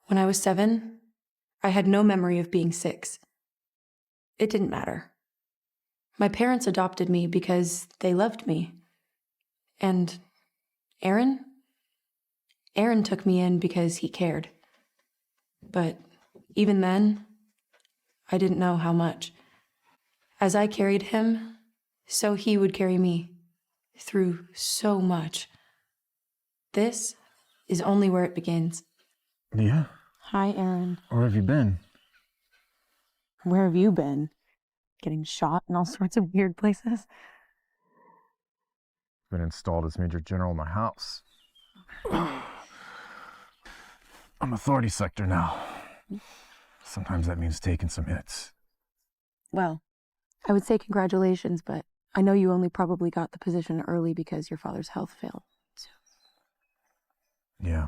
When I was 7, I had no memory of being 6. It didn't matter. My parents adopted me because they loved me. And Aaron took me in because he cared. But even then, I didn't know how much. As I carried him, so he would carry me through so much. This is only where it begins. Leah? Hi, Aaron. Where have you been? Where have you been? Getting shot in all sorts of weird places? Been installed as Major General in my house. I'm authority sector now. Sometimes that means taking some hits. Well, I would say congratulations, but I know you only probably got the position early because your father's health failed. So. Yeah,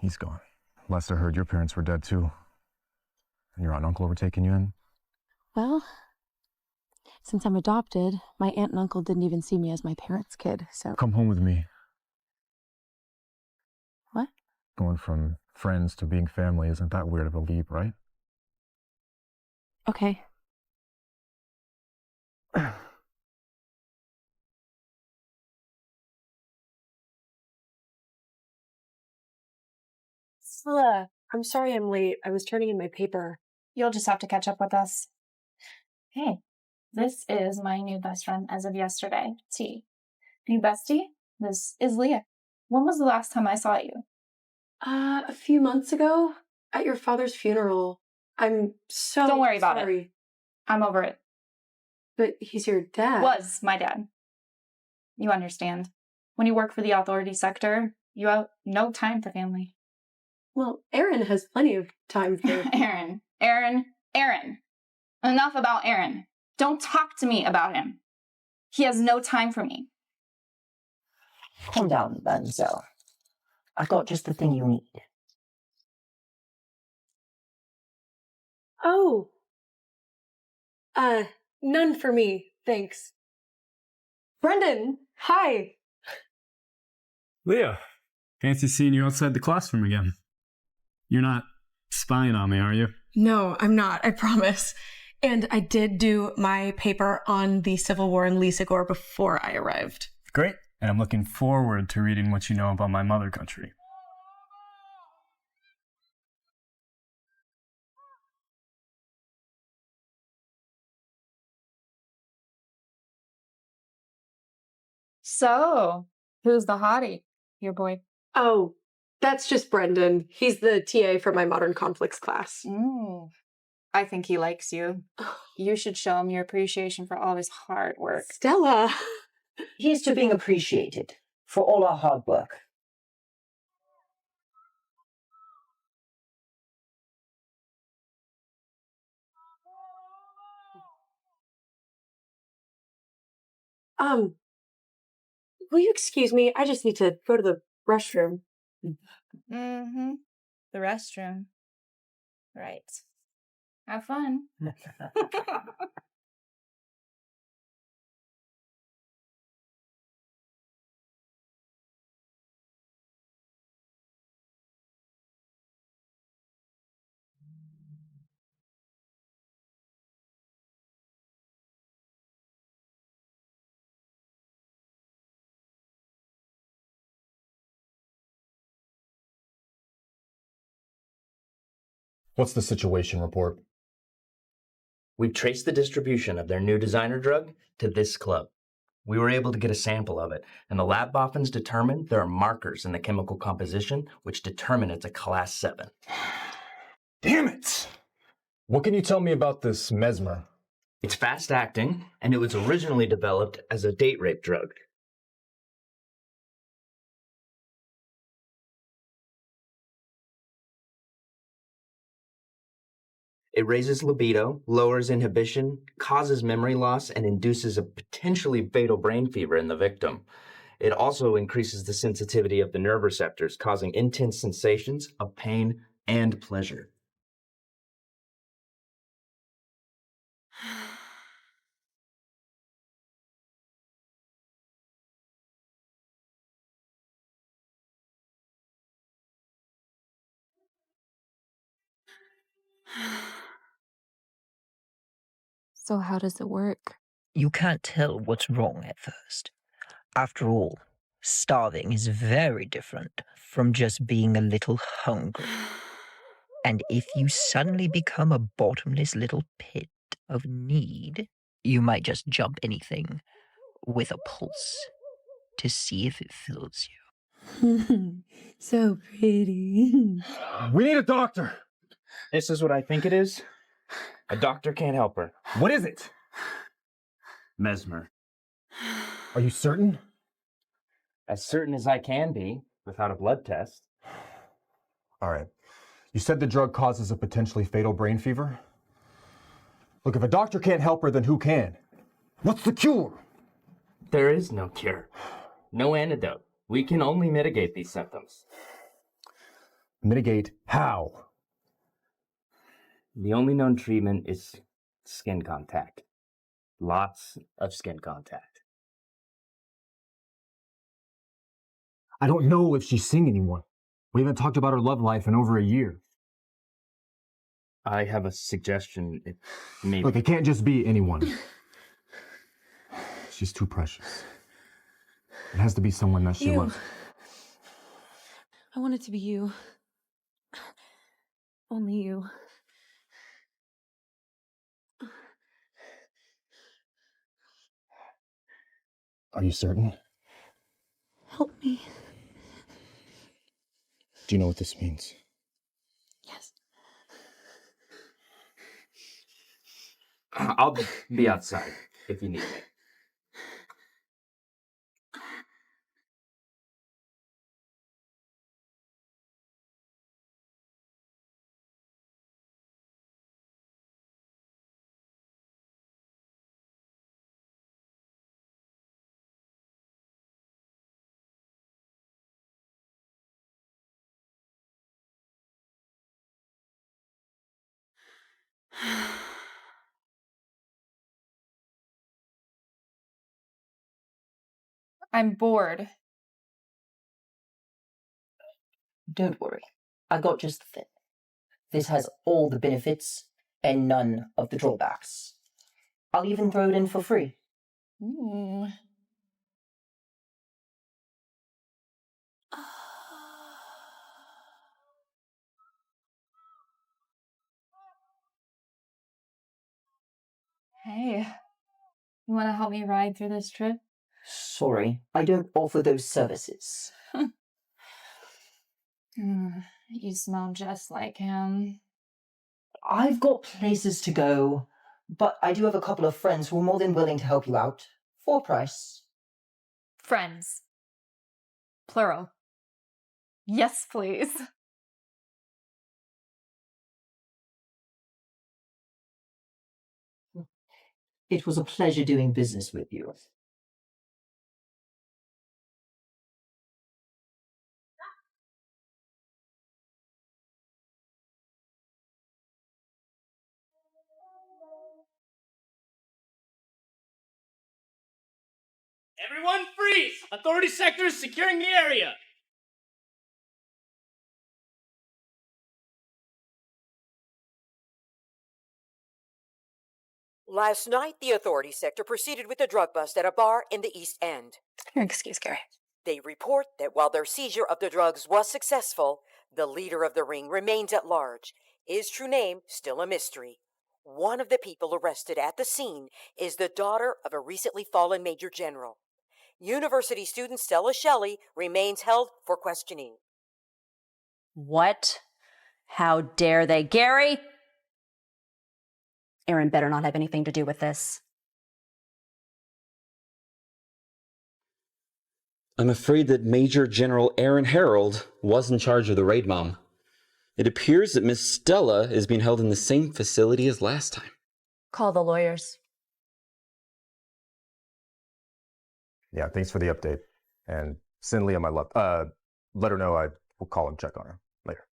he's gone. Last I heard, your parents were dead too. And your aunt and uncle were taking you in? Well, since I'm adopted, my aunt and uncle didn't even see me as my parents' kid, so... Come home with me. What? Going from friends to being family isn't that weird of a leap, right? Okay. Stella, I'm sorry I'm late. I was turning in my paper. You'll just have to catch up with us. Hey, this is my new best friend as of yesterday, T. New bestie, this is Leah. When was the last time I saw you? A few months ago, at your father's funeral. I'm so Don't worry about sorry. it. I'm over it. But he's your dad. Was my dad. You understand. When you work for the authority sector, you have no time for family. Well, Aaron has plenty of time for... Aaron. Enough about Aaron. Don't talk to me about him. He has no time for me. Calm down, Benzo. I've got just the thing you need. Oh. None for me, thanks. Brendan, hi. Leah, fancy seeing you outside the classroom again. You're not spying on me, are you? No, I'm not, I promise. And I did do my paper on the Civil War in Lisa Gore before I arrived. Great. And I'm looking forward to reading what you know about my mother country. So, who's the hottie? Your boy. Oh, that's just Brendan. He's the TA for my modern conflicts class. I think he likes you. You should show him your appreciation for all his hard work. Stella. Here's to being appreciated for all our hard work. Will you excuse me? I just need to go to the restroom. Mm-hmm. The restroom. Right. Have fun. What's the situation report? We've traced the distribution of their new designer drug to this club. We were able to get a sample of it, and the lab boffins determined there are markers in the chemical composition which determine it's a class 7. Damn it! What can you tell me about this mesmer? It's fast-acting, and it was originally developed as a date rape drug. It raises libido, lowers inhibition, causes memory loss, and induces a potentially fatal brain fever in the victim. It also increases the sensitivity of the nerve receptors, causing intense sensations of pain and pleasure. So how does it work? You can't tell what's wrong at first. After all, starving is very different from just being a little hungry. And if you suddenly become a bottomless little pit of need, you might just jump anything with a pulse to see if it fills you. So pretty. We need a doctor. This is what I think it is. A doctor can't help her. What is it? Mesmer. Are you certain? As certain as I can be, without a blood test. All right. You said the drug causes a potentially fatal brain fever? Look, if a doctor can't help her, then who can? What's the cure? There is no cure. No antidote. We can only mitigate these symptoms. Mitigate how? The only known treatment is skin contact. Lots of skin contact. I don't know if she's seeing anyone. We haven't talked about her love life in over a year. I have a suggestion. It may Look, it can't just be anyone. She's too precious. It has to be someone that she You. loves. I want it to be you. Only you. Are you certain? Help me. Do you know what this means? Yes. I'll be outside if you need me. I'm bored. Don't worry, I got just the thing. This has all the benefits and none of the drawbacks. I'll even throw it in for free. Ooh. Hey, you want to help me ride through this trip? Sorry, I don't offer those services. You smell just like him. I've got places to go, but I do have a couple of friends who are more than willing to help you out for a price. Friends. Plural. Yes, please. It was a pleasure doing business with you. Everyone freeze! Authority sector is securing the area! Last night, the authority sector proceeded with a drug bust at a bar in the East End. Your excuse, Gary. They report that while their seizure of the drugs was successful, the leader of the ring remains at large. His true name still a mystery. One of the people arrested at the scene is the daughter of a recently fallen major general. University student Stella Shelley remains held for questioning. What? How dare they? Gary? Aaron better not have anything to do with this. I'm afraid that Major General Aaron Harold was in charge of the raid, Mom. It appears that Miss Stella is being held in the same facility as last time. Call the lawyers. Yeah, thanks for the update. And send Leah my love. Let her know I will call and check on her later.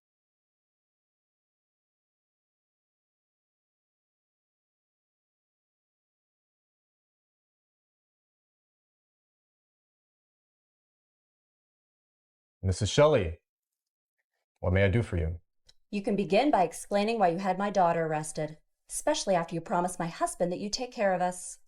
Mrs. Shelley, what may I do for you? You can begin by explaining why you had my daughter arrested, especially after you promised my husband that you'd take care of us.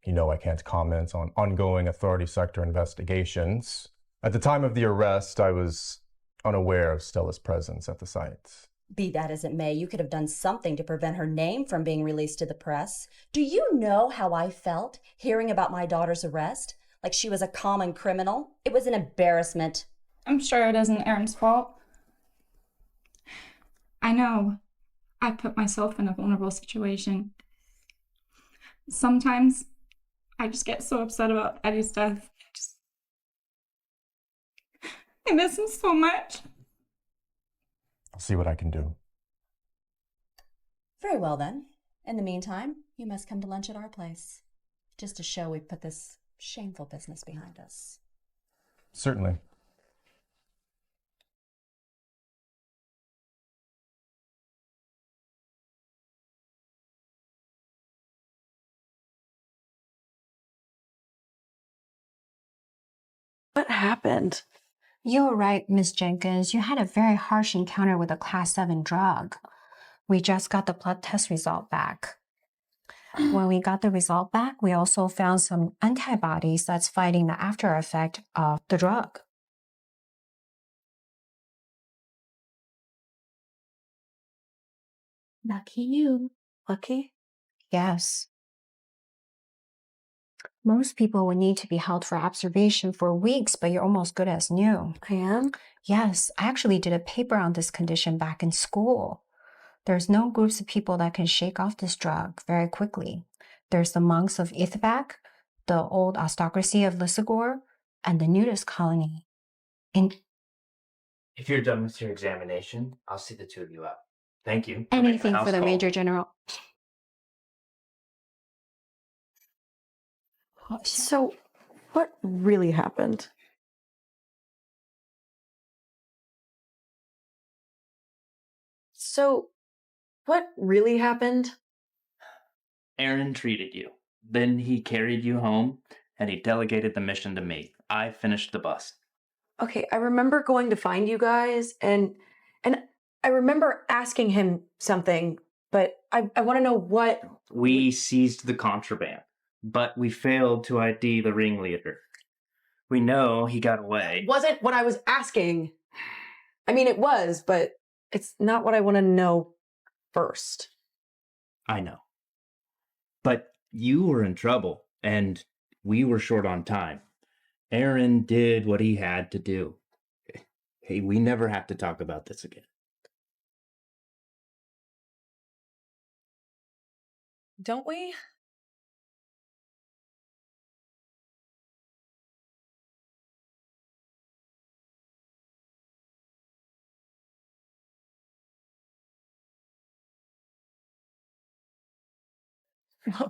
You know I can't comment on ongoing authority sector investigations. At the time of the arrest, I was unaware of Stella's presence at the site. Be that as it may, you could have done something to prevent her name from being released to the press. Do you know how I felt hearing about my daughter's arrest? Like she was a common criminal? It was an embarrassment. I'm sure it isn't Aaron's fault. I know I put myself in a vulnerable situation. Sometimes I just get so upset about Eddie's death. I miss him so much. I'll see what I can do. Very well then. In the meantime, you must come to lunch at our place, just to show we've put this shameful business behind us. Certainly. What happened? You were right, Miss Jenkins. You had a very harsh encounter with a class 7 drug. We just got the blood test result back. When we got the result back, we also found some antibodies that's fighting the after effect of the drug. Lucky you. Lucky? Yes. Most people would need to be held for observation for weeks, but you're almost good as new. I am? Yes, I actually did a paper on this condition back in school. There's no groups of people that can shake off this drug very quickly. There's the monks of Ithbak, the old aristocracy of Lysagor, and the nudist colony. If you're done with your examination, I'll see the two of you out. Thank you. Anything for the Major General. So, what really happened? Aaron treated you. Then he carried you home, and he delegated the mission to me. I finished the bus. Okay, I remember going to find you guys, and I remember asking him something, but I want to know what... We seized the contraband, but we failed to ID the ringleader. We know he got away. It wasn't what I was asking. I mean, it was, but it's not what I want to know first. I know. But you were in trouble, and we were short on time. Aaron did what he had to do. Hey, we never have to talk about this again. Don't we?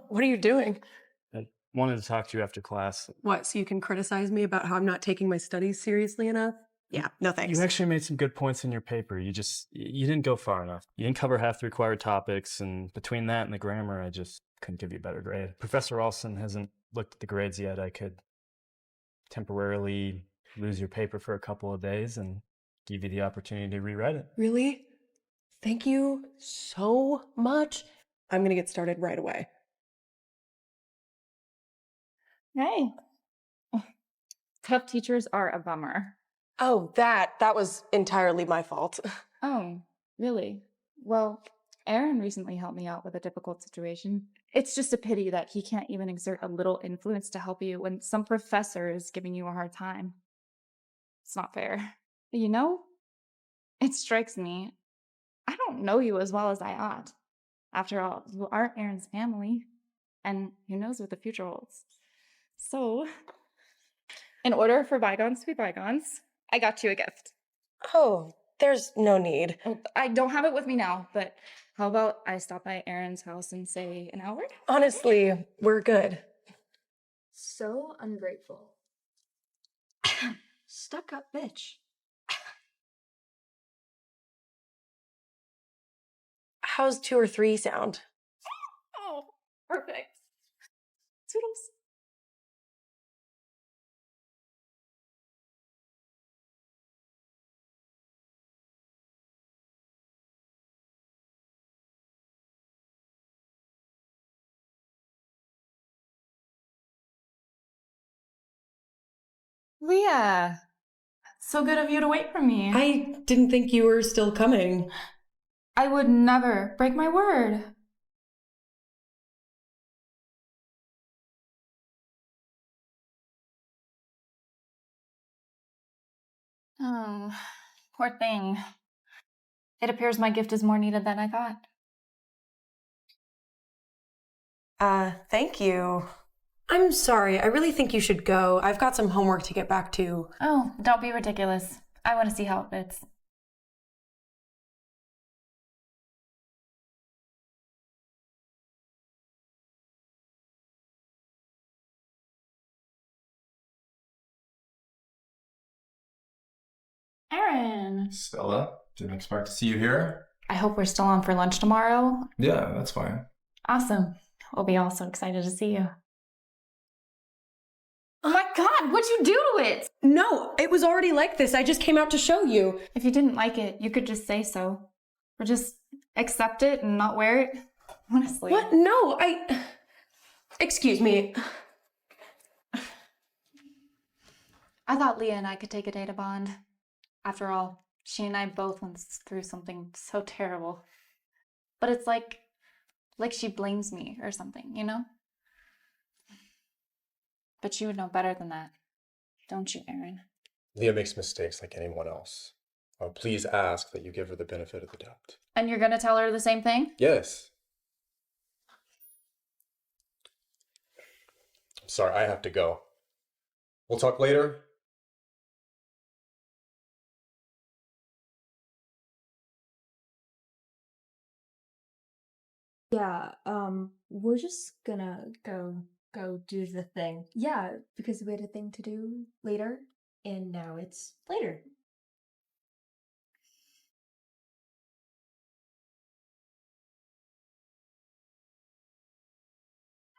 What are you doing? I wanted to talk to you after class. What, so you can criticize me about how I'm not taking my studies seriously enough? Yeah, no thanks. You actually made some good points in your paper. You didn't go far enough. You didn't cover half the required topics, and between that and the grammar, I just couldn't give you a better grade. Professor Olson hasn't looked at the grades yet. I could temporarily lose your paper for a couple of days and give you the opportunity to rewrite it. Really? Thank you so much. I'm gonna get started right away. Hey. Tough teachers are a bummer. Oh, that was entirely my fault. Oh, really? Well, Aaron recently helped me out with a difficult situation. It's just a pity that he can't even exert a little influence to help you when some professor is giving you a hard time. It's not fair. You know, it strikes me, I don't know you as well as I ought. After all, you are Aaron's family, and who knows what the future holds. So, in order for bygones to be bygones, I got you a gift. Oh, there's no need. I don't have it with me now, but how about I stop by Aaron's house in, say, an hour? Honestly, we're good. So ungrateful. Stuck up bitch. How's 2 or 3 sound? Oh, perfect. Toodles. Leah, so good of you to wait for me. I didn't think you were still coming. I would never break my word. Oh, poor thing. It appears my gift is more needed than I thought. Thank you. I'm sorry. I really think you should go. I've got some homework to get back to. Oh, don't be ridiculous. I want to see how it fits. Aaron! Stella, didn't expect to see you here. I hope we're still on for lunch tomorrow. Yeah, that's fine. Awesome. We'll be all so excited to see you. Oh my god, what'd you do to it? No, it was already like this. I just came out to show you. If you didn't like it, you could just say so. Or just accept it and not wear it. Honestly. What? No, Excuse me. I thought Leah and I could take a day to bond. After all, she and I both went through something so terrible. But it's like she blames me or something, you know? But you would know better than that, don't you, Aaron? Leah makes mistakes like anyone else. Please ask that you give her the benefit of the doubt. And you're gonna tell her the same thing? Yes. I'm sorry, I have to go. We'll talk later. Yeah, we're just gonna go do the thing. Yeah, because we had a thing to do later, and now it's later.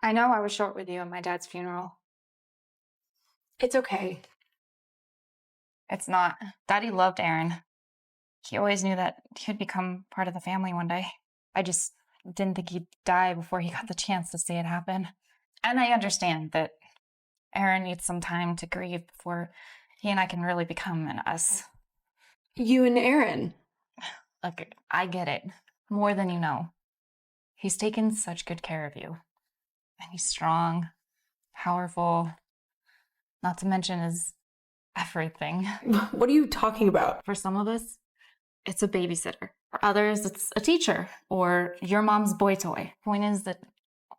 I know I was short with you at my dad's funeral. It's okay. It's not. Daddy loved Aaron. He always knew that he'd become part of the family one day. I just didn't think he'd die before he got the chance to see it happen. And I understand that Aaron needs some time to grieve before he and I can really become an us. You and Aaron. Look, I get it. More than you know. He's taken such good care of you. And he's strong, powerful, not to mention his everything. What are you talking about? For some of us, it's a babysitter. For others, it's a teacher or your mom's boy toy. Point is that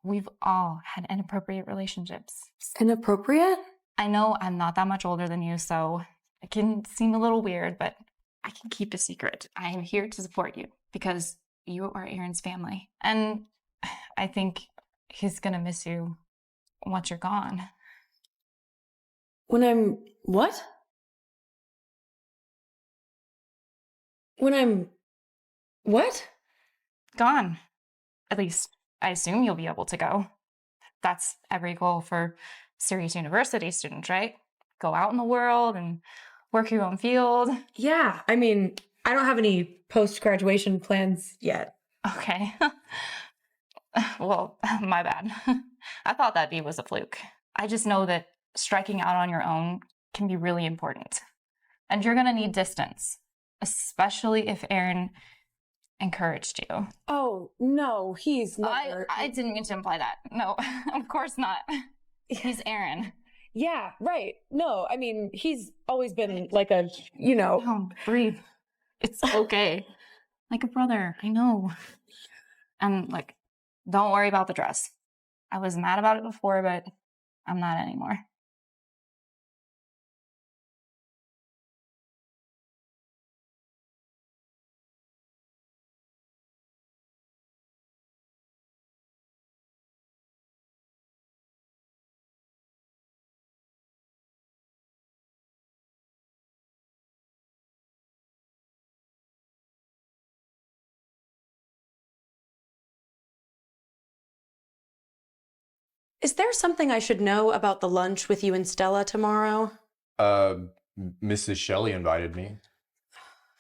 we've all had inappropriate relationships. Inappropriate? I know I'm not that much older than you, so it can seem a little weird, but I can keep a secret. I am here to support you because you are Aaron's family. And I think he's gonna miss you once you're gone. When I'm what? When I'm what? Gone. At least I assume you'll be able to go. That's every goal for serious university students, right? Go out in the world and work your own field. Yeah, I mean, I don't have any post-graduation plans yet. Okay. Well, my bad. I thought that D was a fluke. I just know that striking out on your own can be really important. And you're gonna need distance, especially if Aaron encouraged you. Oh, no, he's never... I didn't mean to imply that. No, of course not. He's Aaron. Yeah, right. No, I mean, he's always been like a, you know... Oh, breathe. It's okay. Like a brother, I know. And, like, don't worry about the dress. I was mad about it before, but I'm not anymore. Is there something I should know about the lunch with you and Stella tomorrow? Mrs. Shelley invited me.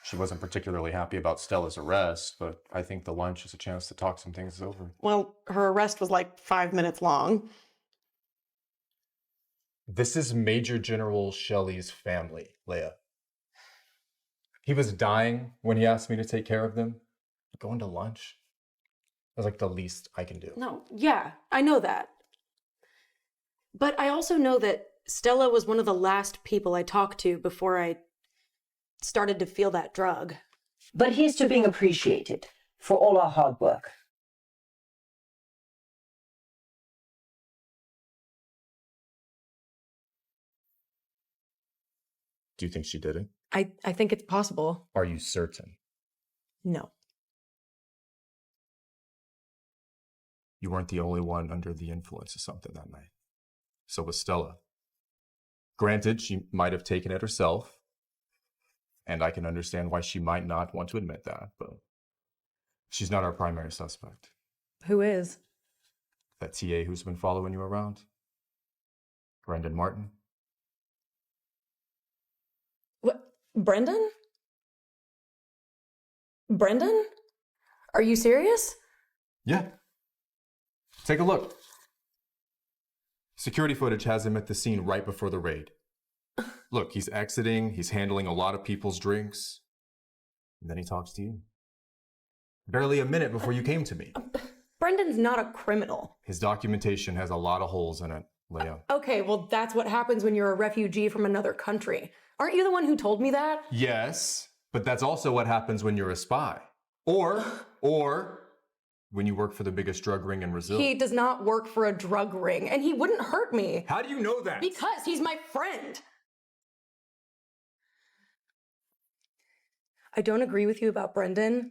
She wasn't particularly happy about Stella's arrest, but I think the lunch is a chance to talk some things over. Well, her arrest was like 5 minutes long. This is Major General Shelley's family, Leia. He was dying when he asked me to take care of them. Going to lunch. That's like the least I can do. No, yeah, I know that. But I also know that Stella was one of the last people I talked to before I started to feel that drug. But here's to being appreciated for all our hard work. Do you think she did it? I think it's possible. Are you certain? No. You weren't the only one under the influence of something that night. So was Stella. Granted, she might have taken it herself, and I can understand why she might not want to admit that, but she's not our primary suspect. Who is? That TA who's been following you around? Brendan Martin? What? Brendan? Brendan? Are you serious? Yeah. Take a look. Security footage has him at the scene right before the raid. Look, he's exiting, he's handling a lot of people's drinks, and then he talks to you. Barely a minute before you came to me. Brendan's not a criminal. His documentation has a lot of holes in it, Leia. Okay, well, that's what happens when you're a refugee from another country. Aren't you the one who told me that? Yes, but that's also what happens when you're a spy. Or when you work for the biggest drug ring in Brazil. He does not work for a drug ring, and he wouldn't hurt me. How do you know that? Because he's my friend. I don't agree with you about Brendan,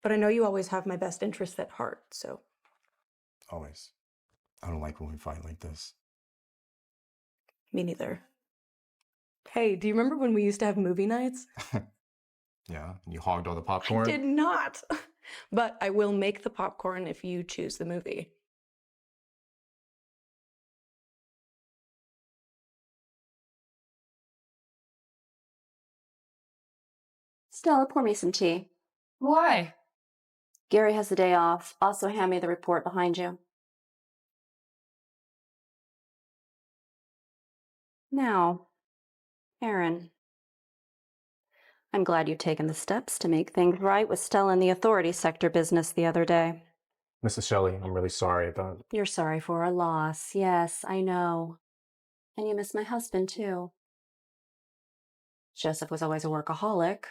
but I know you always have my best interests at heart, so. Always. I don't like when we fight like this. Me neither. Hey, do you remember when we used to have movie nights? Yeah, and you hogged all the popcorn? I did not. But I will make the popcorn if you choose the movie. Stella, pour me some tea. Why? Gary has the day off. Also, hand me the report behind you. Now, Aaron, I'm glad you've taken the steps to make things right with Stella in the authority sector business the other day. Mrs. Shelley, I'm really sorry about... You're sorry for our loss. Yes, I know. And you miss my husband, too. Joseph was always a workaholic.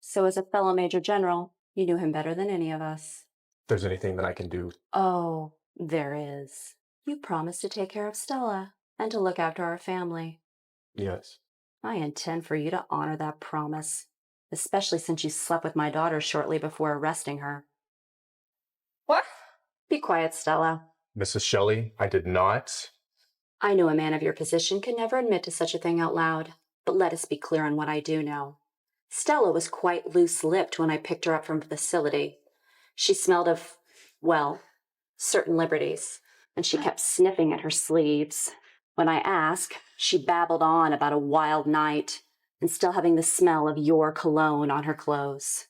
So as a fellow Major General, you knew him better than any of us. If there's anything that I can do... Oh, there is. You promised to take care of Stella and to look after our family. Yes. I intend for you to honor that promise, especially since you slept with my daughter shortly before arresting her. What? Be quiet, Stella. Mrs. Shelley, I did not... I know a man of your position can never admit to such a thing out loud, but let us be clear on what I do know. Stella was quite loose-lipped when I picked her up from the facility. She smelled of, well, certain liberties, and she kept sniffing at her sleeves. When I asked, she babbled on about a wild night and still having the smell of your cologne on her clothes.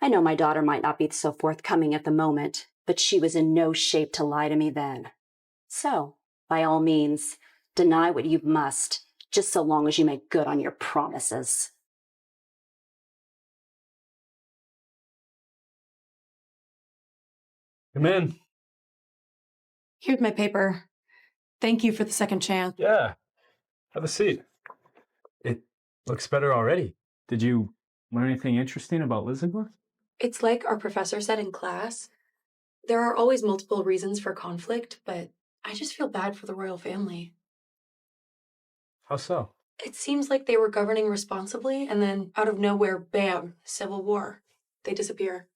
I know my daughter might not be so forthcoming at the moment, but she was in no shape to lie to me then. So, by all means, deny what you must, just so long as you make good on your promises. Come in. Here's my paper. Thank you for the second chance. Yeah. Have a seat. It looks better already. Did you learn anything interesting about Lisbon? It's like our professor said in class. There are always multiple reasons for conflict, but I just feel bad for the royal family. How so? It seems like they were governing responsibly, and then out of nowhere, bam, civil war. They disappear.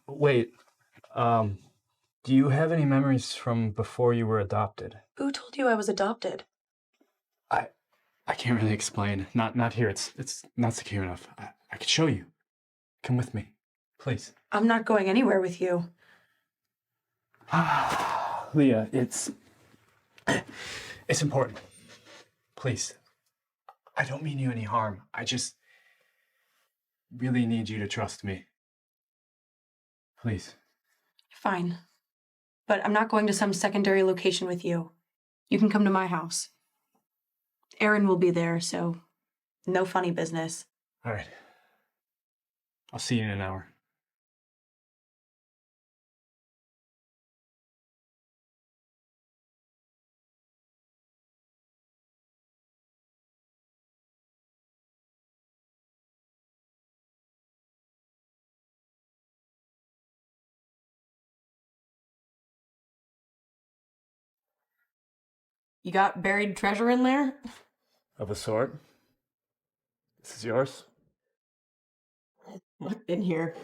Wait, do you have any memories from before you were adopted? Who told you I was adopted? I can't really explain. Not here. It's not secure enough. I could show you. Come with me, please. I'm not going anywhere with you. Leah, it's important. Please. I don't mean you any harm. I just really need you to trust me. Please. Fine. But I'm not going to some secondary location with you. You can come to my house. Aaron will be there, so no funny business. All right. I'll see you in an hour. You got buried treasure in there? Of a sort. This is yours? What's in here?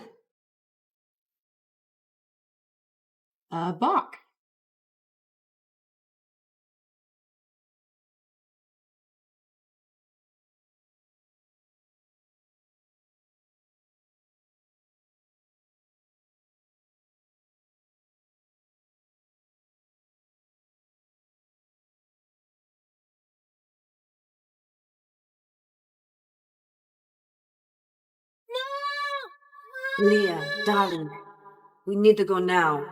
Bach. Leah, darling, we need to go now.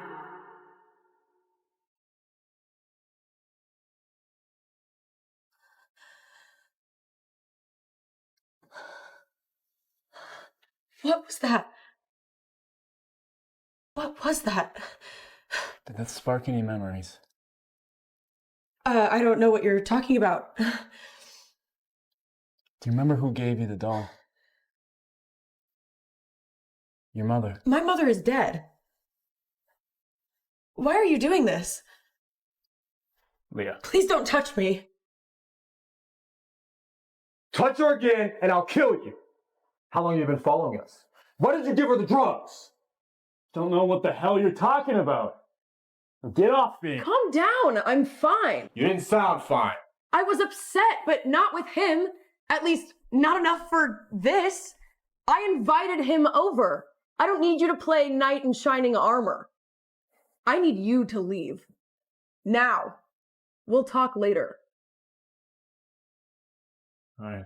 What was that? What was that? Did that spark any memories? I don't know what you're talking about. Do you remember who gave you the doll? Your mother. My mother is dead. Why are you doing this? Leah. Please don't touch me. Touch her again, and I'll kill you. How long have you been following us? Why did you give her the drugs? Don't know what the hell you're talking about. Get off me. Calm down. I'm fine. You didn't sound fine. I was upset, but not with him. At least, not enough for this. I invited him over. I don't need you to play knight in shining armor. I need you to leave. Now. We'll talk later. All right.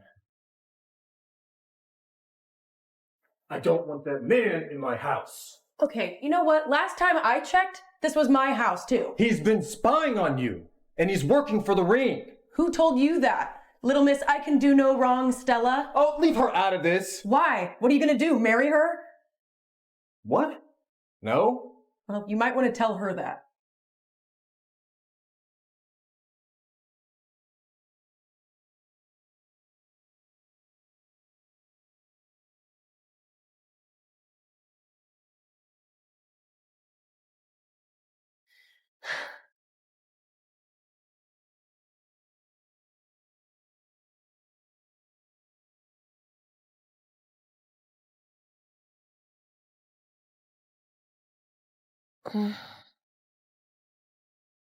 I don't want that man in my house. Okay, you know what? Last time I checked, this was my house too. He's been spying on you, and he's working for the ring. Who told you that? Little miss, I can do no wrong, Stella. Oh, leave her out of this. Why? What are you gonna do, marry her? What? No? Well, you might want to tell her that.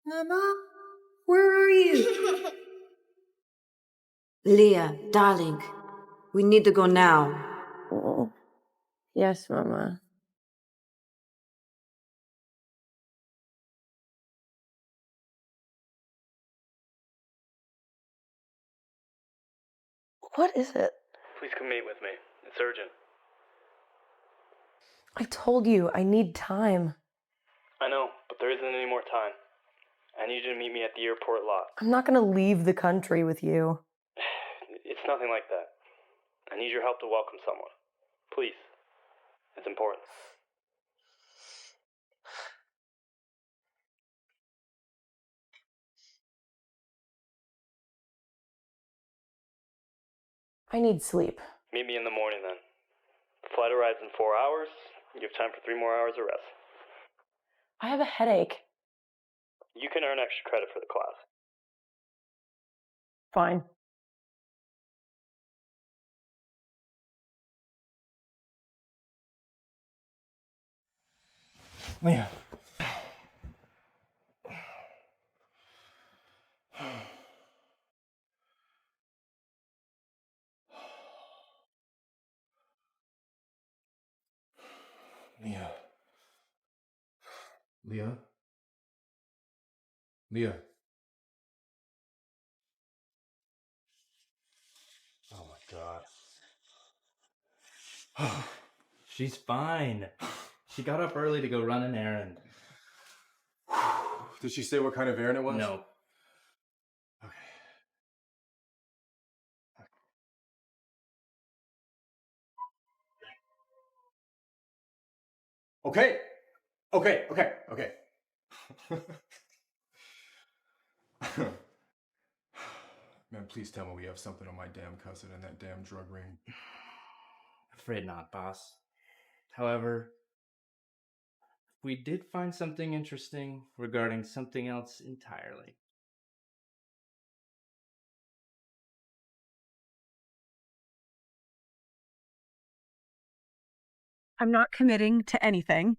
Mama, where are you? Leah, darling, we need to go now. Oh. Yes, Mama. What is it? Please come meet with me. It's urgent. I told you, I need time. I know, but there isn't any more time. I need you to meet me at the airport lot. I'm not gonna leave the country with you. It's nothing like that. I need your help to welcome someone. Please. It's important. I need sleep. Meet me in the morning then. The flight arrives in 4 hours. You have time for 3 more hours of rest. I have a headache. You can earn extra credit for the class. Fine. Leah. Leah. Leah? Leah? Oh my God. She's fine. She got up early to go run an errand. Did she say what kind of Aaron it was? No. Okay. Man, please tell me we have something on my damn cousin and that damn drug ring. Afraid not, boss. However, we did find something interesting regarding something else entirely. I'm not committing to anything.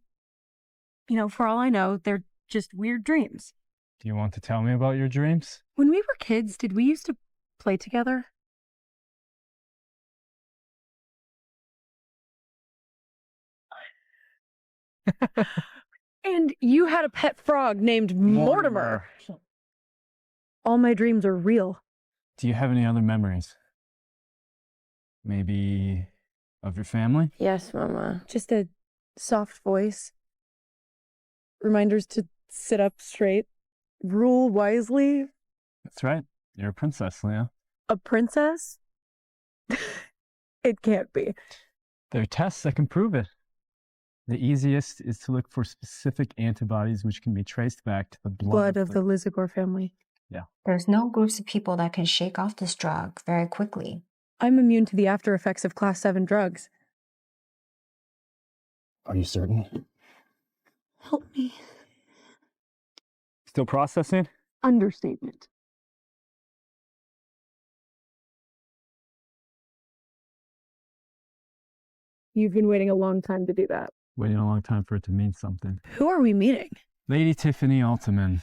You know, for all I know, they're just weird dreams. Do you want to tell me about your dreams? When we were kids, did we used to play together? And you had a pet frog named Mortimer. All my dreams are real. Do you have any other memories? Maybe of your family? Yes, Mama. Just a soft voice. Reminders to sit up straight. Rule wisely. That's right. You're a princess, Leah. A princess? It can't be. There are tests that can prove it. The easiest is to look for specific antibodies which can be traced back to the Blood of the Lizagor family. Yeah. There's no groups of people that can shake off this drug very quickly. I'm immune to the after effects of class 7 drugs. Are you certain? Help me. Still processing? Understatement. You've been waiting a long time to do that. Waiting a long time for it to mean something. Who are we meeting? Lady Tiffany Altman,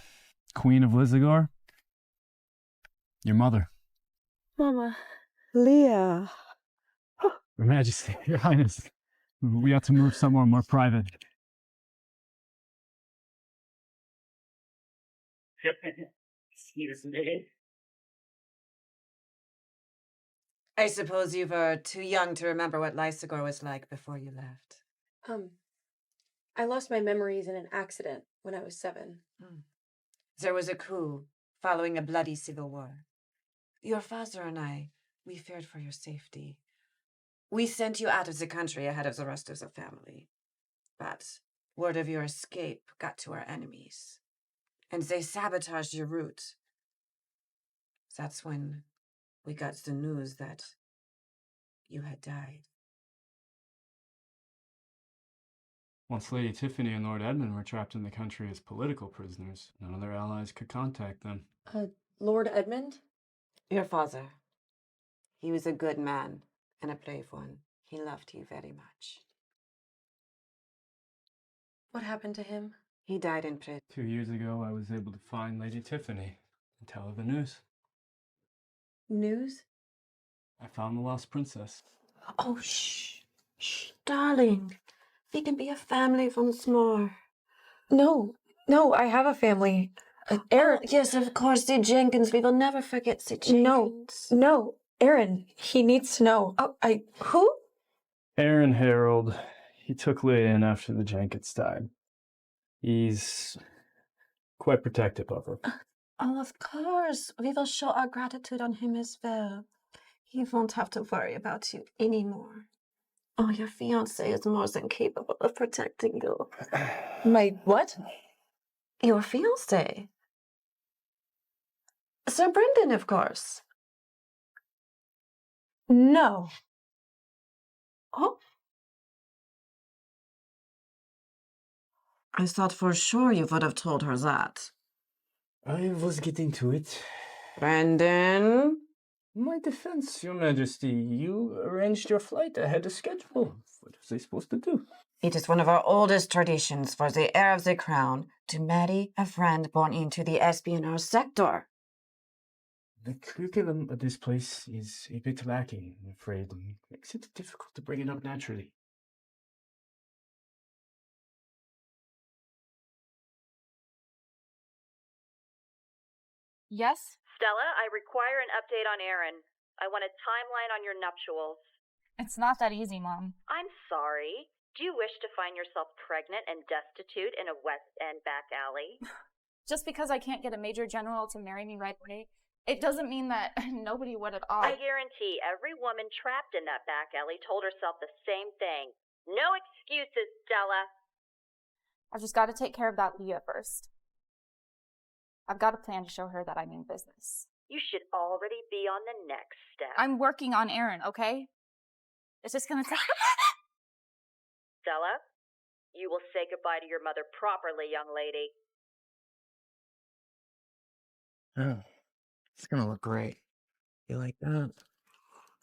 Queen of Lizagor. Your mother. Mama. Leah. Your Majesty, Your Highness. We have to move somewhere more private. Excuse me. I suppose you were too young to remember what Lysagor was like before you left. I lost my memories in an accident when I was 7. There was a coup following a bloody civil war. Your father and I, we feared for your safety. We sent you out of the country ahead of the rest of the family. But word of your escape got to our enemies, and they sabotaged your route. That's when we got the news that you had died. Once Lady Tiffany and Lord Edmund were trapped in the country as political prisoners, none of their allies could contact them. Lord Edmund? Your father. He was a good man and a brave one. He loved you very much. What happened to him? He died in prison. 2 years ago, I was able to find Lady Tiffany and tell her the news. News? I found the lost princess. Oh, shh, darling. We can be a family once more. No, I have a family. Aaron. Oh, yes, of course, the Jenkins. We will never forget the Jenkins. No, Aaron. He needs to know. Who? Aaron Harold. He took Leah in after the Jenkins died. He's quite protective of her. Oh, of course. We will show our gratitude on him as well. He won't have to worry about you anymore. Oh, your fiancé is more than capable of protecting you. My what? Your fiancé. Sir Brendan, of course. No. Oh. I thought for sure you would have told her that. I was getting to it. Brendan? My defense, Your Majesty. You arranged your flight ahead of schedule. What was I supposed to do? It is one of our oldest traditions for the heir of the crown to marry a friend born into the espionage sector. The curriculum of this place is a bit lacking, I'm afraid, and makes it difficult to bring it up naturally. Yes? Stella, I require an update on Aaron. I want a timeline on your nuptials. It's not that easy, Mom. I'm sorry. Do you wish to find yourself pregnant and destitute in a West End back alley? Just because I can't get a major general to marry me right away, it doesn't mean that nobody would at all. I guarantee every woman trapped in that back alley told herself the same thing. No excuses, Stella. I've just got to take care of that Leah first. I've got a plan to show her that I mean business. You should already be on the next step. I'm working on Aaron, okay? It's just gonna take... Stella, you will say goodbye to your mother properly, young lady. Oh, it's gonna look great. You like that?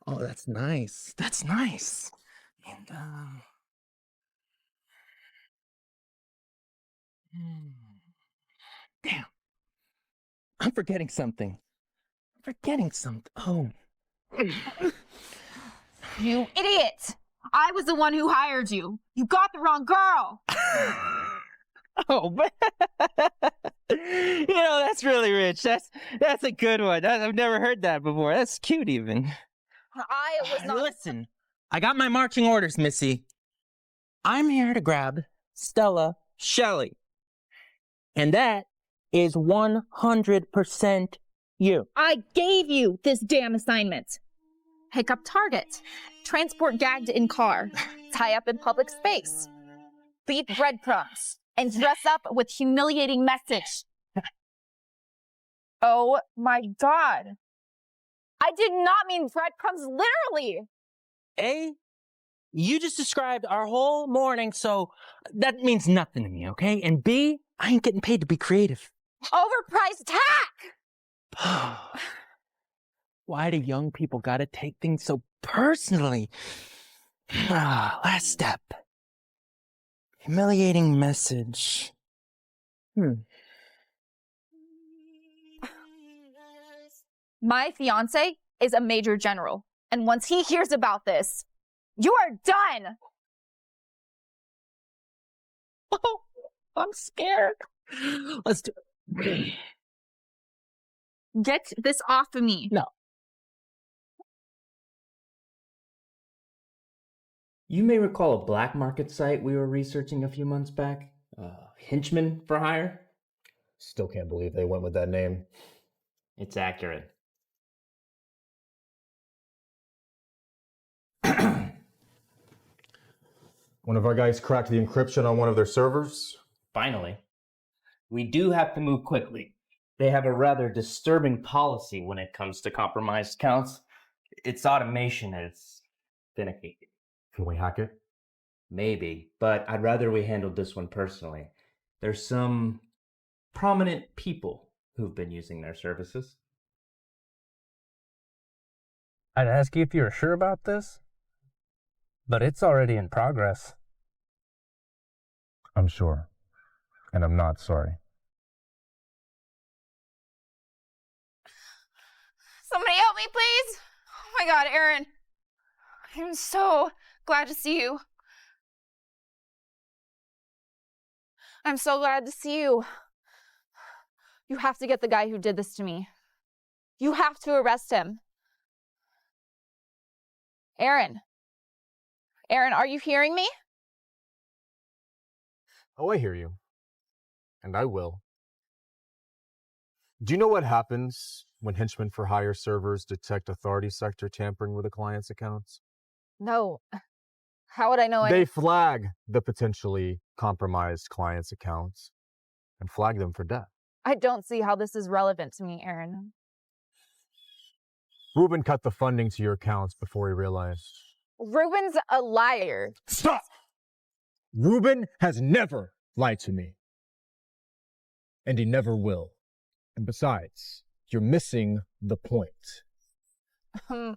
Oh, that's nice. That's nice. And, damn. I'm forgetting something. Oh. You idiot! I was the one who hired you. You got the wrong girl. Oh, but that's really rich. That's a good one. I've never heard that before. That's cute, even. I was not. Listen, I got my marching orders, Missy. I'm here to grab Stella Shelley, and that is 100% you. I gave you this damn assignment. Pick up target. Transport gagged in car. Tie up in public space. Beat breadcrumbs. And dress up with humiliating message. Oh my God. I did not mean breadcrumbs literally. A, you just described our whole morning, so that means nothing to me, okay? And B, I ain't getting paid to be creative. Overpriced tack! Why do young people gotta take things so personally? Last step. Humiliating message. My fiance is a major general, and once he hears about this, you are done! Oh, I'm scared. Let's do it. Get this off of me. No. You may recall a black market site we were researching a few months back. Henchmen for hire? Still can't believe they went with that name. It's accurate. One of our guys cracked the encryption on one of their servers. Finally. We do have to move quickly. They have a rather disturbing policy when it comes to compromised accounts. It's automation and it's finicky. Can we hack it? Maybe, but I'd rather we handled this one personally. There's some prominent people who've been using their services. I'd ask you if you were sure about this, but it's already in progress. I'm sure, and I'm not sorry. Somebody help me, please. Oh my God, Aaron. I'm so glad to see you. I'm so glad to see you. You have to get the guy who did this to me. You have to arrest him. Aaron. Aaron, are you hearing me? Oh, I hear you. And I will. Do you know what happens when henchmen for hire servers detect authority sector tampering with a client's accounts? No. How would I know? They flag the potentially compromised client's accounts and flag them for death. I don't see how this is relevant to me, Aaron. Ruben cut the funding to your accounts before he realized. Ruben's a liar. Stop! Ruben has never lied to me. And he never will. And besides, you're missing the point.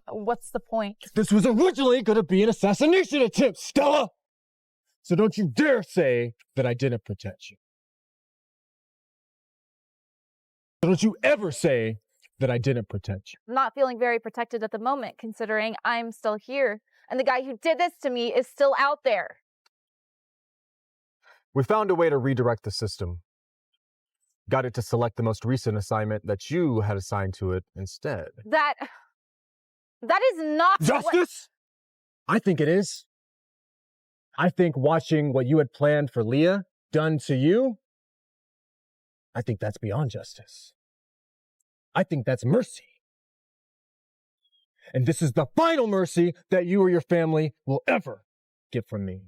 What's the point? This was originally going to be an assassination attempt, Stella! So don't you dare say that I didn't protect you. Don't you ever say that I didn't protect you. I'm not feeling very protected at the moment, considering I'm still here, and the guy who did this to me is still out there. We found a way to redirect the system. Got it to select the most recent assignment that you had assigned to it instead. That is not justice? I think it is. I think watching what you had planned for Leah done to you I think that's beyond justice. I think that's mercy. And this is the final mercy that you or your family will ever get from me.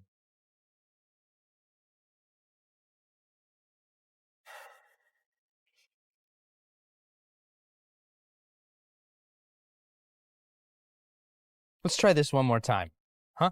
Let's try this one more time, huh?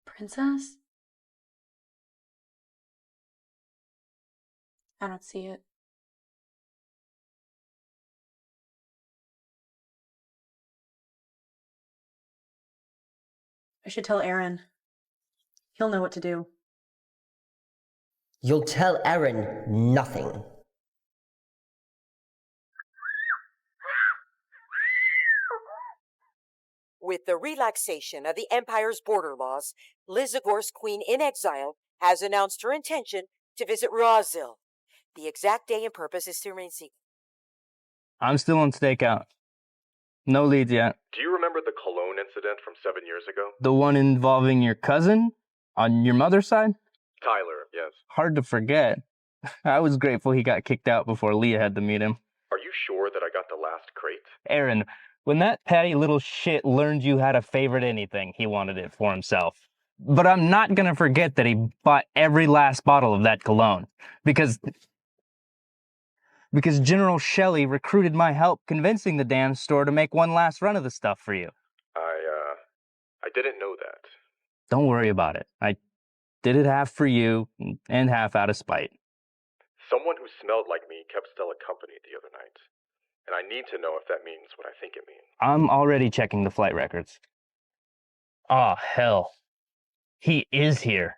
Princess? I don't see it. I should tell Aaron. He'll know what to do. You'll tell Aaron nothing. With the relaxation of the Empire's border laws, Lizagor's queen in exile has announced her intention to visit Razil. The exact day and purpose is to remain secret. I'm still on stakeout. No leads yet. Do you remember the Cologne incident from 7 years ago? The one involving your cousin? On your mother's side? Tyler, yes. Hard to forget. I was grateful he got kicked out before Leah had to meet him. Are you sure that I got the last crate? Aaron, when that patty little shit learned you how to favorite anything, he wanted it for himself. But I'm not gonna forget that he bought every last bottle of that cologne. Because General Shelley recruited my help convincing the damn store to make one last run of the stuff for you. I didn't know that. Don't worry about it. I did it half for you and half out of spite. Someone who smelled like me kept Stella company the other night. And I need to know if that means what I think it means. I'm already checking the flight records. Oh, hell. He is here.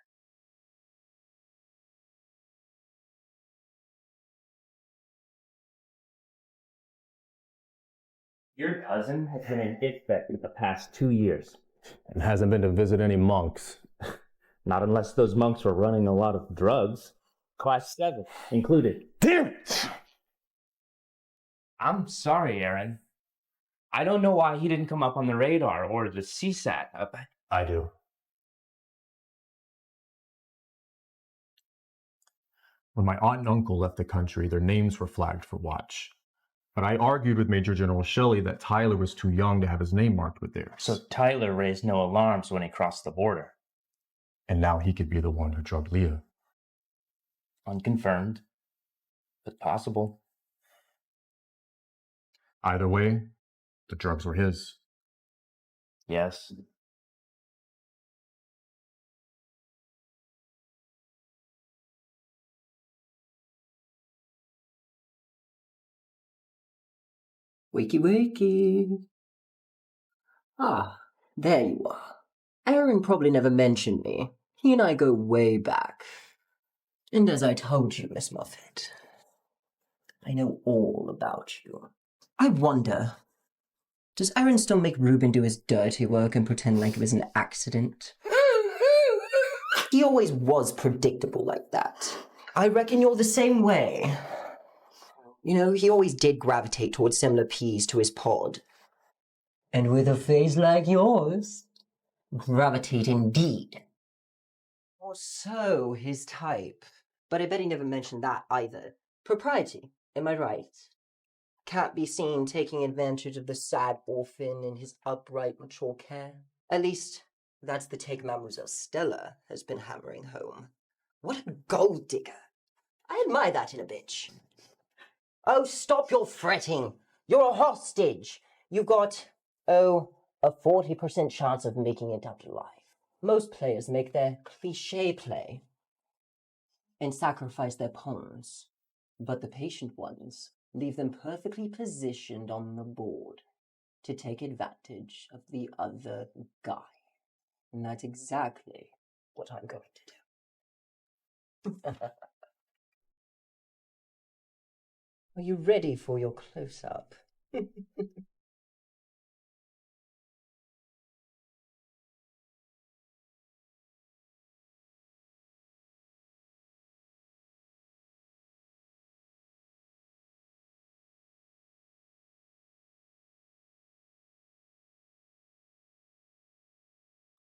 Your cousin has been an it-vet for the past 2 years. And hasn't been to visit any monks. Not unless those monks were running a lot of drugs. Class 7 included. Damn it! I'm sorry, Aaron. I don't know why he didn't come up on the radar or the CSAT. I do. When my aunt and uncle left the country, their names were flagged for watch. But I argued with Major General Shelley that Tyler was too young to have his name marked with theirs. So Tyler raised no alarms when he crossed the border. And now he could be the one who drugged Leah. Unconfirmed, but possible. Either way, the drugs were his. Yes. Wakey wakey. Ah, there you are. Aaron probably never mentioned me. He and I go way back. And as I told you, Miss Muffet, I know all about you. I wonder, does Aaron still make Reuben do his dirty work and pretend like it was an accident? He always was predictable like that. I reckon you're the same way. You know, he always did gravitate towards similar peas to his pod. And with a face like yours, gravitate indeed. Or so his type. But I bet he never mentioned that either. Propriety, am I right? Can't be seen taking advantage of the sad orphan in his upright, mature care. At least, that's the take Mademoiselle Stella has been hammering home. What a gold digger. I admire that in a bitch. Oh, stop your fretting. You're a hostage. You've got, a 40% chance of making it up to life. Most players make their cliché play and sacrifice their pawns, but the patient ones leave them perfectly positioned on the board. to take advantage of the other guy. And that's exactly what I'm going to do. Are you ready for your close-up?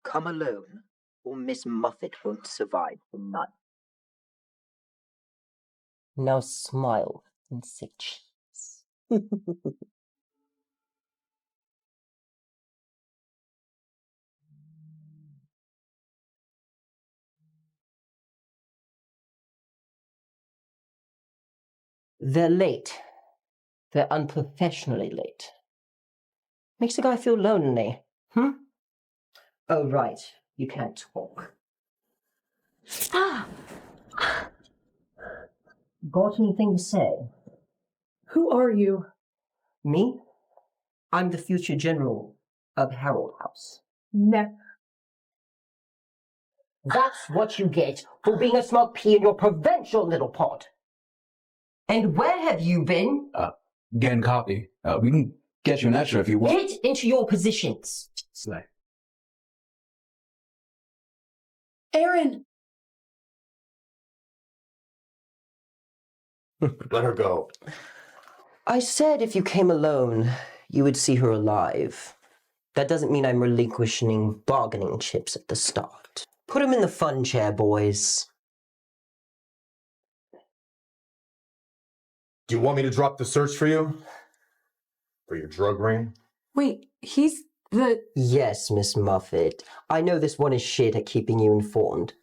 Come alone, or Miss Muffet won't survive the night. Now smile and say cheese. They're late. They're unprofessionally late. Makes a guy feel lonely, Oh, right. You can't talk. Got anything to say? Who are you? Me? I'm the future general of Harold House. Never. That's what you get for being a smug pea in your provincial little pod. And where have you been? Getting copy. We can get you an extra if you want. Get into your positions. Slay. Aaron! Let her go. I said if you came alone, you would see her alive. That doesn't mean I'm relinquishing bargaining chips at the start. Put him in the fun chair, boys. Do you want me to drop the search for you? For your drug ring? Wait, he's the... Yes, Miss Muffet. I know this one is shit at keeping you informed.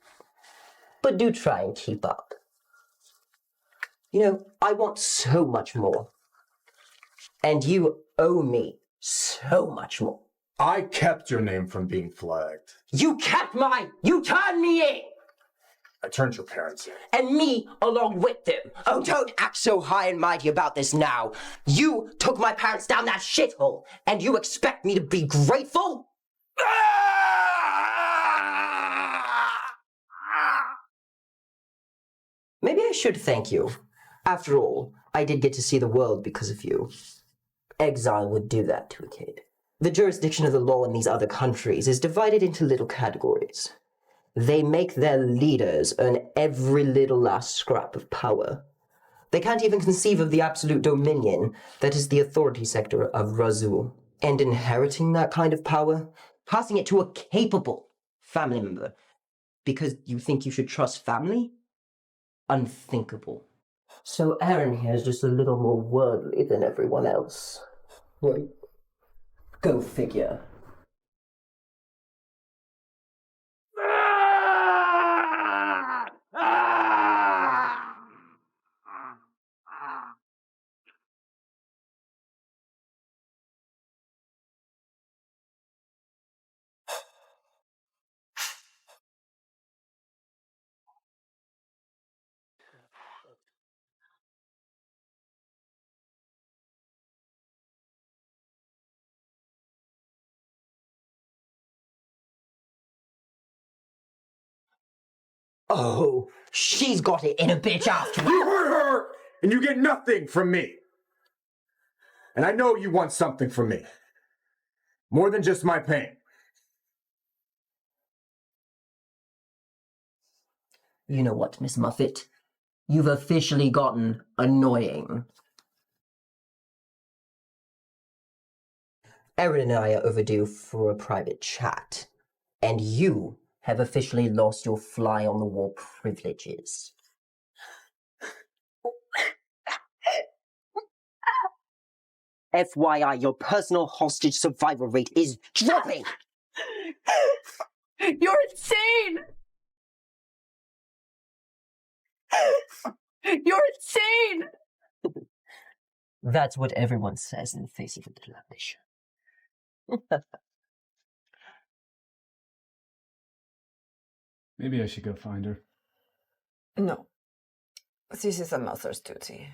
But do try and keep up. You know, I want so much more. And you owe me so much more. I kept your name from being flagged. You kept mine! You turned me in! I turned your parents in. And me along with them. Oh, don't act so high and mighty about this now. You took my parents down that shithole, and you expect me to be grateful? Maybe I should thank you. After all, I did get to see the world because of you. Exile would do that to a kid. The jurisdiction of the law in these other countries is divided into little categories. They make their leaders earn every little last scrap of power. They can't even conceive of the absolute dominion that is the authority sector of Razul. And inheriting that kind of power, passing it to a capable family member, because you think you should trust family? Unthinkable. So Aaron here is just a little more worldly than everyone else. Right? Go figure. Oh, she's got it in a bitch after You hurt her, and you get nothing from me. And I know you want something from me. More than just my pain. You know what, Miss Muffet? You've officially gotten annoying. Erin and I are overdue for a private chat. And you have officially lost your fly-on-the-wall privileges. FYI, your personal hostage survival rate is dropping! You're insane! You're insane! That's what everyone says in the face of a little ambition. Maybe I should go find her. No. This is a mother's duty.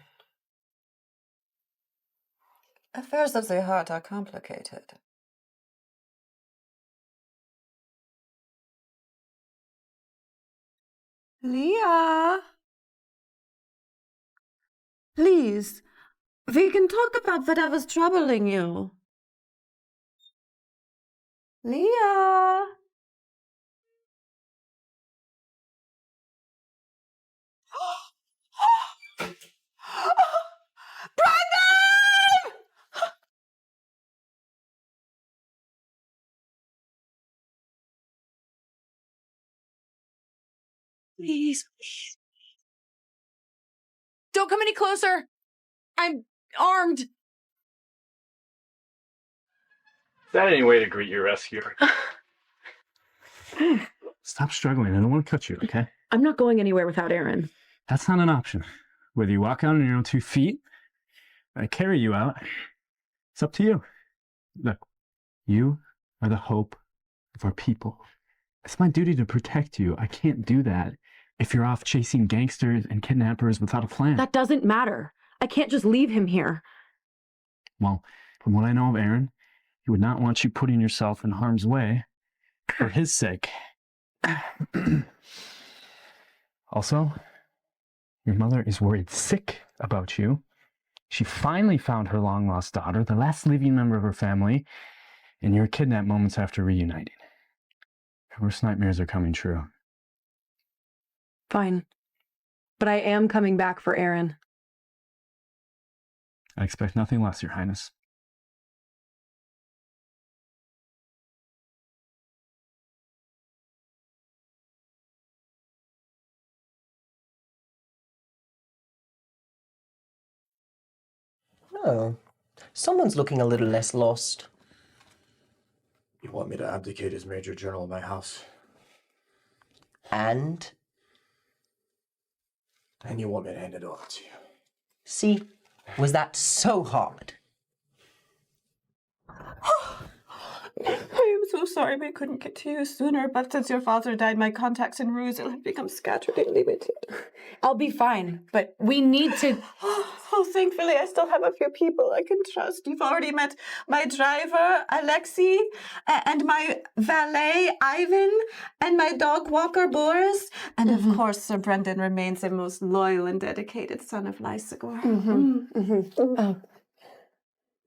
Affairs of the heart are complicated. Leah? Please, we can talk about whatever's troubling you. Leah? Brandon! Please. Don't come any closer. I'm armed. Is that any way to greet your rescuer? Stop struggling. I don't want to cut you, okay? I'm not going anywhere without Aaron. That's not an option. Whether you walk out on your own 2 feet, or I carry you out, it's up to you. Look, you are the hope of our people. It's my duty to protect you. I can't do that if you're off chasing gangsters and kidnappers without a plan. That doesn't matter. I can't just leave him here. Well, from what I know of Aaron, he would not want you putting yourself in harm's way for his sake. Also, your mother is worried sick about you. She finally found her long-lost daughter, the last living member of her family, and you were kidnapped moments after reuniting. Her worst nightmares are coming true. Fine. But I am coming back for Aaron. I expect nothing less, Your Highness. Oh, someone's looking a little less lost. You want me to abdicate as Major General of my house? And? And you want me to hand it over to you? See, was that so hard? I am so sorry we couldn't get to you sooner, but since your father died, my contacts in Ruse have become scattered and limited. I'll be fine, but we need to... Oh, thankfully, I still have a few people I can trust. You've already met my driver, Alexei, and my valet, Ivan, and my dog walker, Boris. And of course, Sir Brendan remains the most loyal and dedicated son of Lysagor. Oh.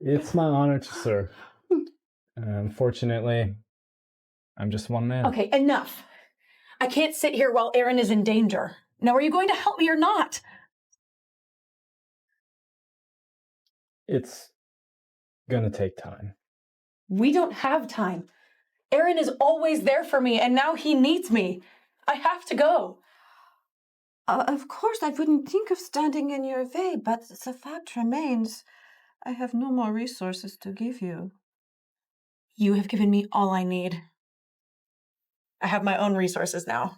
It's my honor to serve. Unfortunately, I'm just one man. Okay, enough. I can't sit here while Aaron is in danger. Now, are you going to help me or not? It's gonna take time. We don't have time. Aaron is always there for me, and now he needs me. I have to go. Of course, I wouldn't think of standing in your way, but the fact remains, I have no more resources to give you. You have given me all I need. I have my own resources now.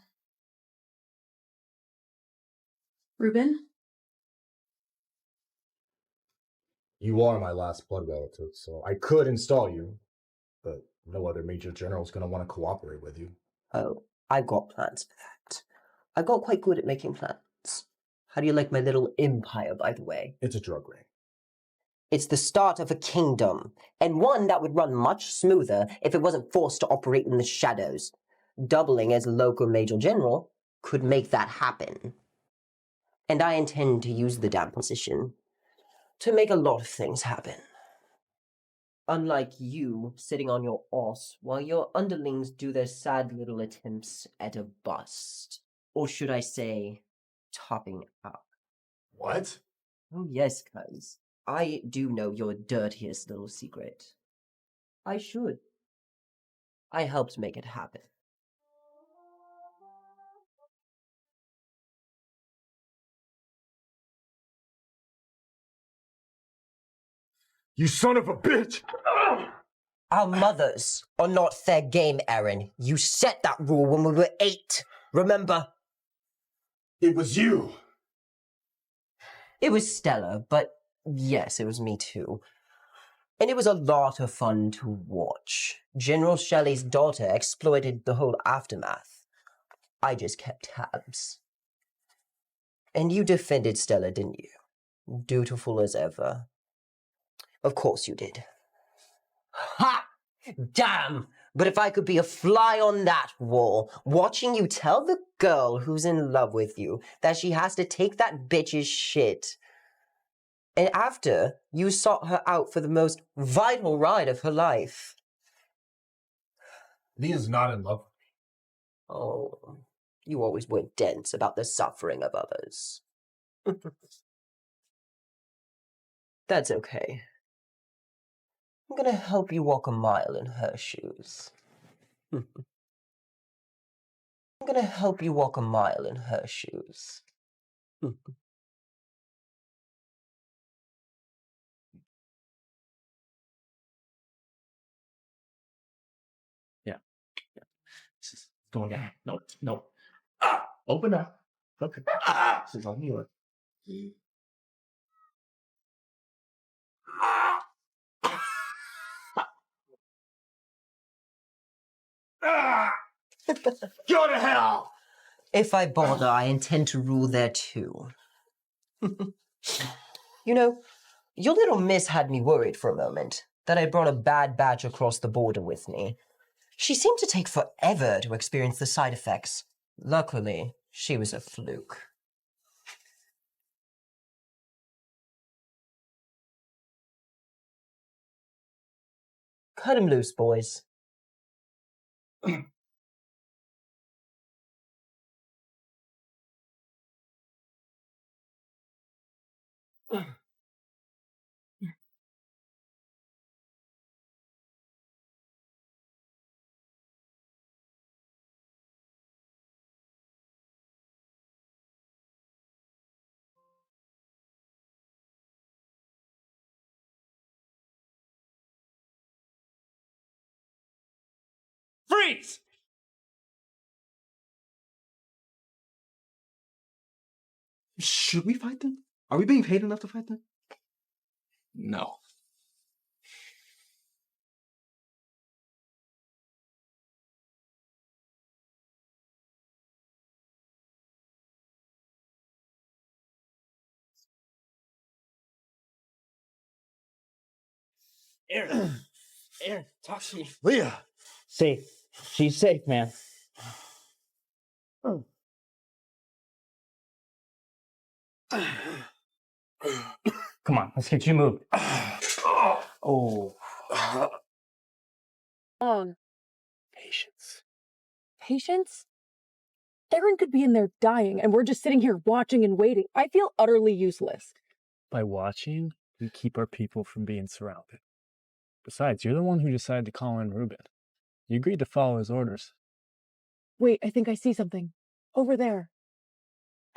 Ruben? You are my last blood relative, so I could install you, but no other Major General is going to want to cooperate with you. Oh, I've got plans for that. I got quite good at making plans. How do you like my little empire, by the way? It's a drug ring. It's the start of a kingdom, and one that would run much smoother if it wasn't forced to operate in the shadows. Doubling as local Major General could make that happen. And I intend to use the damn position to make a lot of things happen. Unlike you sitting on your arse while your underlings do their sad little attempts at a bust. Or should I say, topping up. What? Oh yes, cuz. I do know your dirtiest little secret. I should. I helped make it happen. You son of a bitch! Our mothers are not fair game, Aaron. You set that rule when we were 8. Remember? It was you. It was Stella, but yes, it was me too. And it was a lot of fun to watch. General Shelley's daughter exploited the whole aftermath. I just kept tabs. And you defended Stella, didn't you? Dutiful as ever. Of course you did. Ha! Damn! But if I could be a fly on that wall, watching you tell the girl who's in love with you that she has to take that bitch's shit. And after, you sought her out for the most vital ride of her life. Leah's not in love with me. Oh, you always were dense about the suffering of others. That's okay. I'm gonna help you walk a mile in her shoes. I'm gonna help you walk a mile in her shoes. Yeah. This is going down. No, no. Ah! Open up. Okay. Ah! This is on you. Go to hell! If I bother, I intend to rule there too. You know, your little miss had me worried for a moment that I brought a bad batch across the border with me. She seemed to take forever to experience the side effects. Luckily, she was a fluke. Cut him loose, boys. Freeze! Should we fight them? Are we being paid enough to fight them? No. Aaron. Aaron, talk to me. Leah! Safe. She's safe, man. Come on, let's get you moved. Oh. Patience. Patience? Aaron could be in there dying, and we're just sitting here watching and waiting. I feel utterly useless. By watching, we keep our people from being surrounded. Besides, you're the one who decided to call in Ruben. You agreed to follow his orders. Wait, I think I see something. Over there.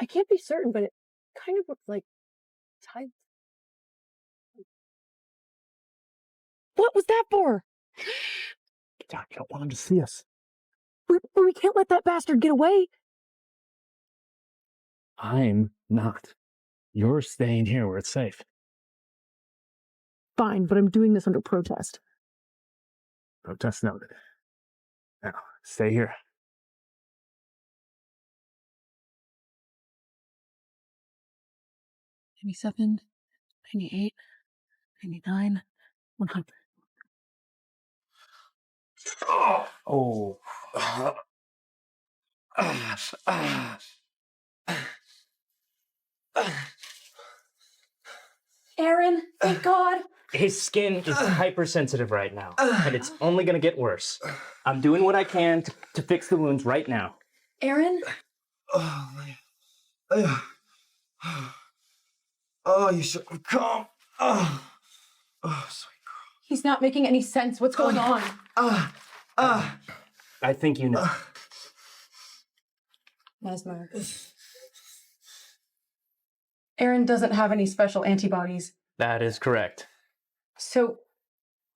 I can't be certain, but it kind of looks like tides. What was that for? Doc, you don't want him to see us. We can't let that bastard get away. I'm not. You're staying here where it's safe. Fine, but I'm doing this under protest. Protest noted. Now, stay here. $97, $98, $99, $100. Oh. Aaron, thank God. His skin is hypersensitive right now, and it's only going to get worse. I'm doing what I can to fix the wounds right now. Aaron? Oh, you should have come. Oh, sweet girl. He's not making any sense. What's going on? I think you know. Mesmer. Aaron doesn't have any special antibodies. That is correct. So,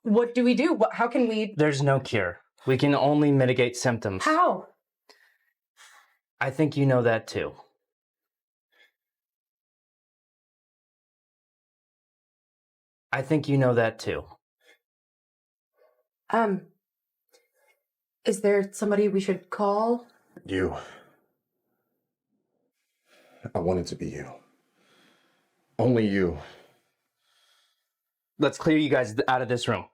what do we do? How can we... There's no cure. We can only mitigate symptoms. How? I think you know that too. I think you know that too. Is there somebody we should call? You. I want it to be you. Only you. let's clear you guys out of this room.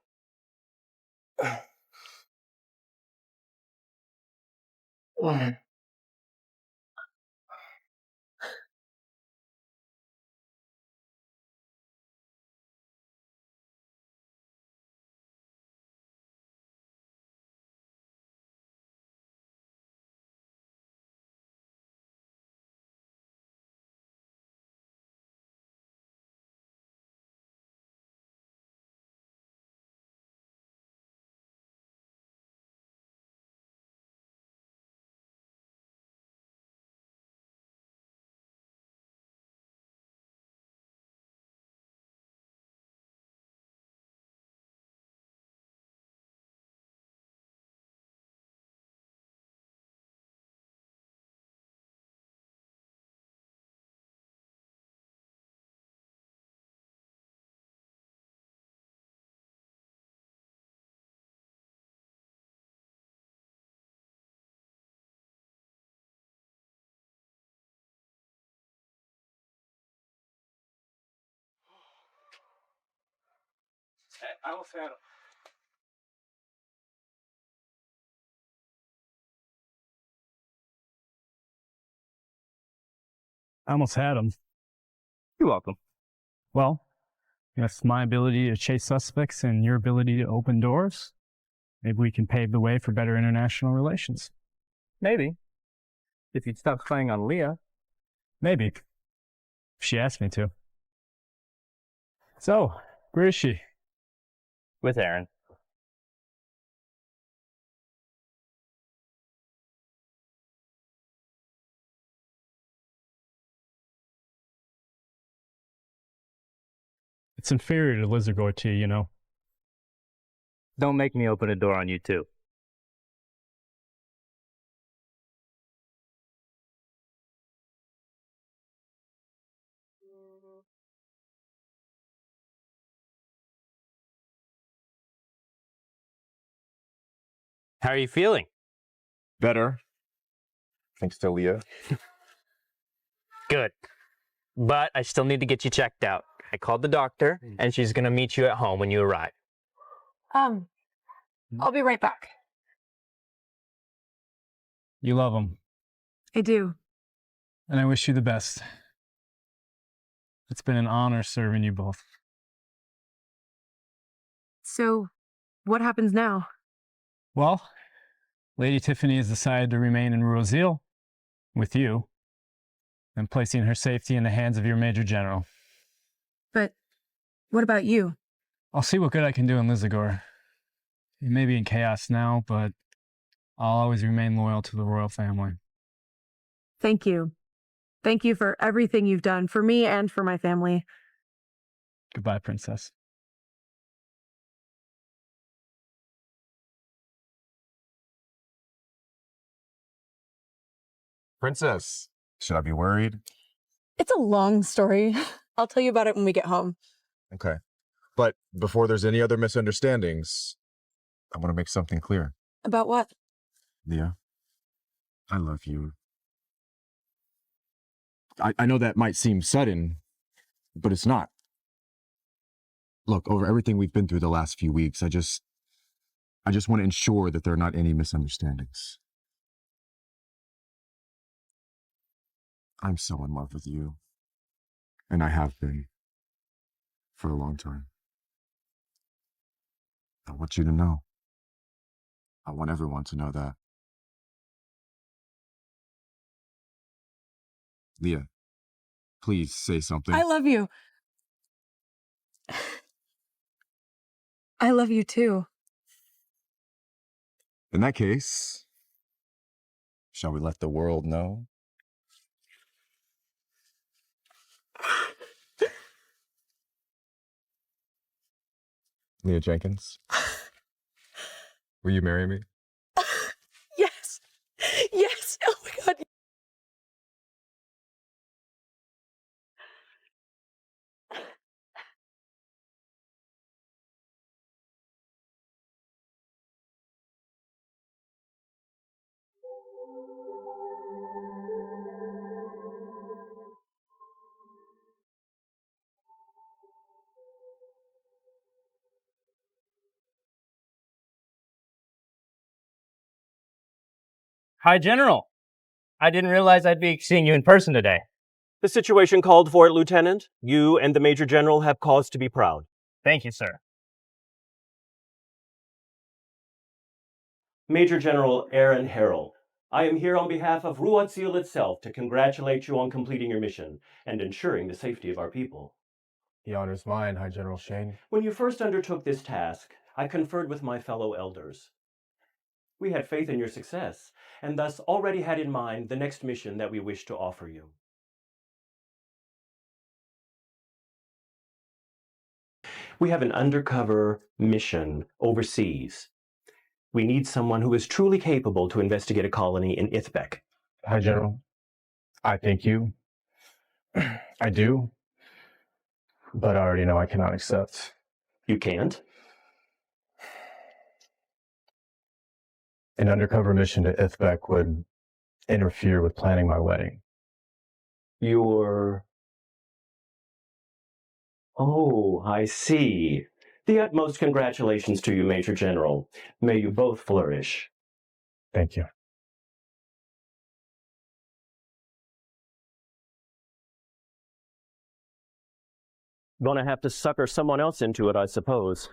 I almost had him. I almost had him. You're welcome. Well, if my ability to chase suspects and your ability to open doors, maybe we can pave the way for better international relations. Maybe. If you'd stop spying on Leah. Maybe. If she asked me to. So, where is she? With Aaron. It's inferior to lizard gore to you, you know. Don't make me open a door on you, too. How are you feeling? Better. Thanks to Leah. Good. But I still need to get you checked out. I called the doctor, and she's going to meet you at home when you arrive. I'll be right back. You love him, I do. and I wish you the best. It's been an honor serving you both. So, what happens now? Well, Lady Tiffany has decided to remain in Rosille with you, and placing her safety in the hands of your Major General. But what about you? I'll see what good I can do in Lizagor. It may be in chaos now, but I'll always remain loyal to the royal family. Thank you. Thank you for everything you've done for me and for my family. Goodbye, Princess. Princess, should I be worried? It's a long story. I'll tell you about it when we get home. Okay. But before there's any other misunderstandings, I want to make something clear. About what? Leah, I love you. I know that might seem sudden, but it's not. Look, over everything we've been through the last few weeks, I just want to ensure that there are not any misunderstandings. I'm so in love with you. And I have been for a long time. I want you to know. I want everyone to know that. Leah, please say something. I love you. I love you too. In that case, shall we let the world know? Leah Jenkins, will you marry me? Yes. Yes. Oh my God. Hi, General. I didn't realize I'd be seeing you in person today. The situation called for it, Lieutenant. You and the Major General have cause to be proud. Thank you, sir. Major General Aaron Harrell, I am here on behalf of Ruotsil itself to congratulate you on completing your mission and ensuring the safety of our people. The honor's mine, High General Shane. When you first undertook this task, I conferred with my fellow elders. We had faith in your success, and thus already had in mind the next mission that we wish to offer you. We have an undercover mission overseas. We need someone who is truly capable to investigate a colony in Ithbek. Hi, General. I thank you. I do. But I already know I cannot accept. You can't? An undercover mission to Ithbek would interfere with planning my wedding. Oh, I see. The utmost congratulations to you, Major General. May you both flourish. Thank you. Gonna have to sucker someone else into it, I suppose.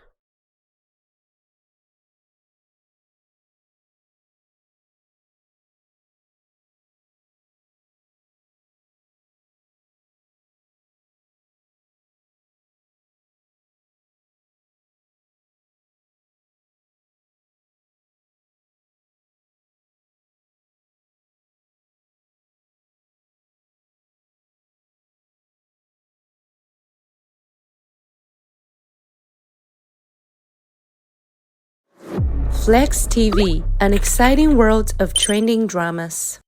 FlexTV, an exciting world of trending dramas.